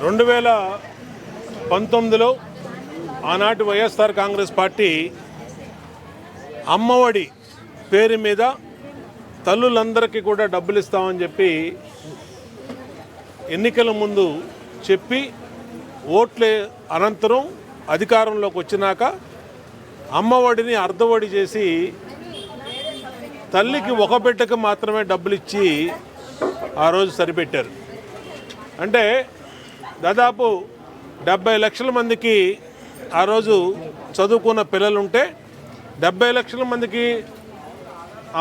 2019లో ఆనాటి వైఎస్ఆర్ కాంగ్రెస్ పార్టీ అమ్మఒడి పేరు మీద తల్లులందరికీ కూడా డబ్బులు ఇస్తామని చెప్పి ఎన్నికల ముందు చెప్పి ఓట్లే అనంతరం అధికారంలోకి వచ్చినాక అమ్మఒడిని అర్ధవడి చేసి తల్లికి ఒక బిడ్డకు మాత్రమే డబ్బులు ఇచ్చి ఆ రోజు సరిపెట్టారు. అంటే దాదాపు 70 లక్షల మందికి ఆ రోజు చదువుకున్న పిల్లలుంటే 70 లక్షల మందికి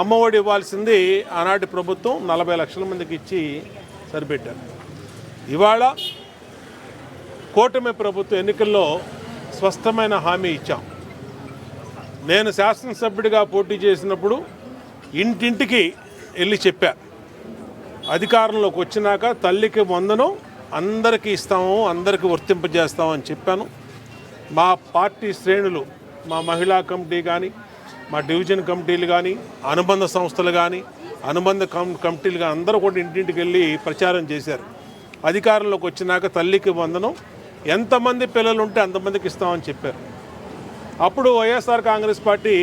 అమ్మఒడి ఇవ్వాల్సింది ఆనాటి ప్రభుత్వం 40 లక్షల మందికి ఇచ్చి సరిపెట్టారు. ఇవాళ కూటమి ప్రభుత్వ ఎన్నికల్లో స్పష్టమైన హామీ ఇచ్చాం. నేను శాసనసభ్యుడిగా పోటీ చేసినప్పుడు ఇంటింటికి వెళ్ళి చెప్పా, అధికారంలోకి వచ్చినాక తల్లికి వందనం అందరికీ ఇస్తాము, అందరికీ వర్తింపజేస్తామని చెప్పాను. మా పార్టీ శ్రేణులు, మా మహిళా కమిటీ కానీ, మా డివిజన్ కమిటీలు కానీ, అనుబంధ సంస్థలు కానీ, అనుబంధ కమిటీలు కానీ అందరూ కూడా ఇంటింటికి వెళ్ళి ప్రచారం చేశారు. అధికారంలోకి వచ్చినాక తల్లికి వందనం ఎంతమంది పిల్లలు ఉంటే అంతమందికి ఇస్తామని చెప్పారు. అప్పుడు వైఎస్ఆర్ కాంగ్రెస్ పార్టీ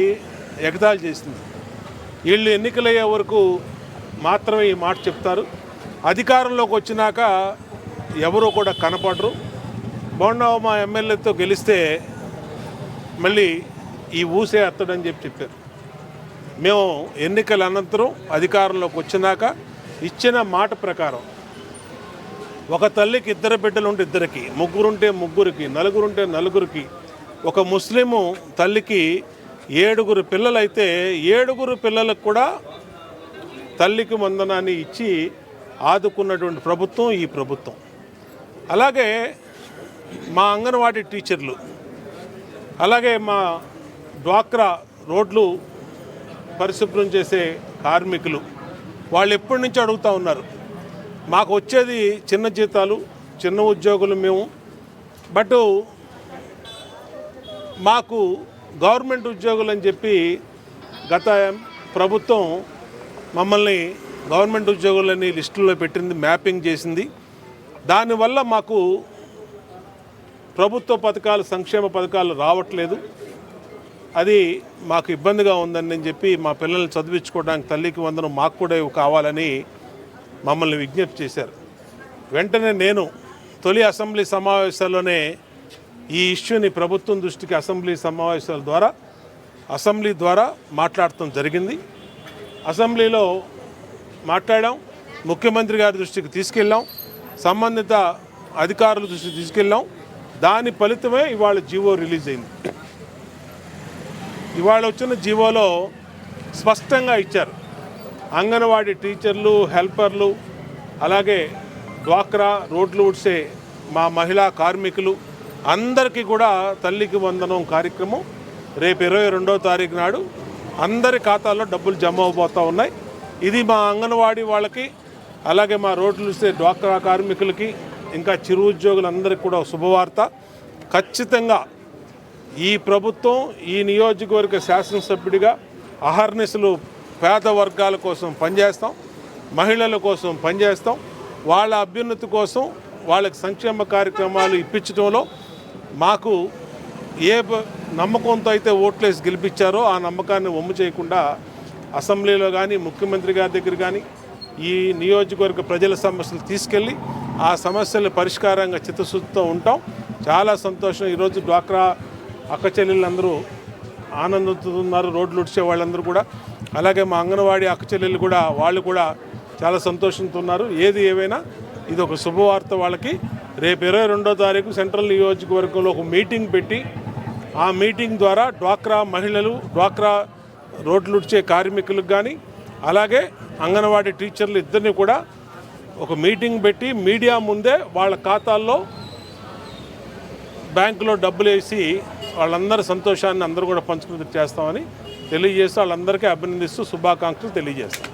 ఎగతాళి చేసింది. వీళ్ళు ఎన్నికలయ్యే వరకు మాత్రమే ఈ మాట చెప్తారు, అధికారంలోకి వచ్చినాక ఎవరూ కూడా కనపడరు, బోండావు మా ఎమ్మెల్యేతో గెలిస్తే మళ్ళీ ఈ ఊసే ఎత్తడని చెప్పారు. మేము ఎన్నికల అనంతరం అధికారంలోకి వచ్చినాక ఇచ్చిన మాట ప్రకారం ఒక తల్లికి 2 బిడ్డలు ఉంటే 2కి, ముగ్గురుంటే 3కి, నలుగురుంటే 4కి, ఒక ముస్లిము తల్లికి 7 పిల్లలైతే 7 పిల్లలకు కూడా తల్లికి వందనాన్ని ఇచ్చి ఆదుకున్నటువంటి ప్రభుత్వం ఈ ప్రభుత్వం. అలాగే మా అంగన్వాడీ టీచర్లు, అలాగే మా డ్వాక్రా రోడ్లు పరిశుభ్రం చేసే కార్మికులు, వాళ్ళు ఎప్పటి నుంచి అడుగుతూ ఉన్నారు, మాకు వచ్చేది చిన్న జీతాలు, చిన్న ఉద్యోగులు మేము, బట్ మాకు గవర్నమెంట్ ఉద్యోగులు అని చెప్పి గత ప్రభుత్వం మమ్మల్ని గవర్నమెంట్ ఉద్యోగులని లిస్టుల్లో పెట్టింది, మ్యాపింగ్ చేసింది. దానివల్ల మాకు ప్రభుత్వ పథకాలు, సంక్షేమ పథకాలు రావట్లేదు, అది మాకు ఇబ్బందిగా ఉందని చెప్పి మా పిల్లల్ని చదివించుకోవడానికి తల్లికి వందనం మాకు కూడా కావాలని మమ్మల్ని విజ్ఞప్తి చేశారు. వెంటనే నేను తొలి అసెంబ్లీ సమావేశాల్లోనే ఈ ఇష్యూని ప్రభుత్వం దృష్టికి అసెంబ్లీ సమావేశాల ద్వారా మాట్లాడటం జరిగింది. అసెంబ్లీలో మాట్లాడాం, ముఖ్యమంత్రి గారి దృష్టికి తీసుకెళ్ళాం, సంబంధిత అధికారుల దృష్టికి తీసుకెళ్ళాం. దాని ఫలితమే ఇవాళ జీవో రిలీజ్ అయింది. ఇవాళ వచ్చిన జీవోలో స్పష్టంగా ఇచ్చారు, అంగన్వాడీ టీచర్లు, హెల్పర్లు, అలాగే డ్వాక్రా రోడ్లు ఊడ్చే మా మహిళా కార్మికులు అందరికీ కూడా తల్లికి వందనం కార్యక్రమం రేపు 22వ తారీఖు నాడు అందరి ఖాతాల్లో డబ్బులు జమ అవబోతూ ఉన్నాయి. ఇది మా అంగన్వాడీ వాళ్ళకి, అలాగే మా రోడ్లు ఊడ్చే డ్వాక్రా కార్మికులకి, ఇంకా చిరు ఉద్యోగులందరికీ కూడా శుభవార్త. ఖచ్చితంగా ఈ ప్రభుత్వం, ఈ నియోజకవర్గ శాసనసభ్యుడిగా అహర్నిశలు పేద వర్గాల కోసం పనిచేస్తాం, మహిళల కోసం పనిచేస్తాం, వాళ్ళ అభ్యున్నతి కోసం, వాళ్ళకి సంక్షేమ కార్యక్రమాలు ఇప్పించడంలో మాకు ఏ నమ్మకంతో అయితే ఓట్లేసి గెలిపించారో ఆ నమ్మకాన్ని వమ్ము చేయకుండా అసెంబ్లీలో కానీ, ముఖ్యమంత్రి గారి దగ్గర కానీ ఈ నియోజకవర్గ ప్రజల సమస్యలు తీసుకెళ్ళి ఆ సమస్యల పరిష్కారంగా చిత్తశుద్ధితో ఉంటాం. చాలా సంతోషం. ఈరోజు డ్వాక్రా అక్క చెల్లెళ్ళందరూ ఆనందంతో ఉన్నారు, రోడ్లు ఉడిచే వాళ్ళందరూ కూడా, అలాగే మా అంగన్వాడీ అక్క చెల్లెళ్ళు కూడా, వాళ్ళు కూడా చాలా సంతోషంతో ఉన్నారు. ఏది ఏవైనా ఇది ఒక శుభవార్త వాళ్ళకి. రేపు 22వ తారీఖు సెంట్రల్ నియోజకవర్గంలో ఒక మీటింగ్ పెట్టి ఆ మీటింగ్ ద్వారా డ్వాక్రా మహిళలు, డ్వాక్రా రోడ్లు ఉడిచే కార్మికులకు కానీ, అలాగే అంగన్వాడీ టీచర్లు ఇద్దరిని కూడా ఒక మీటింగ్ పెట్టి మీడియా ముందే వాళ్ళ ఖాతాల్లో బ్యాంకులో డబ్బులు వేసి వాళ్ళందరి సంతోషాన్ని అందరూ కూడా పంచుకుని చేస్తామని తెలియజేస్తూ వాళ్ళందరికీ అభినందిస్తూ శుభాకాంక్షలు తెలియజేస్తాం.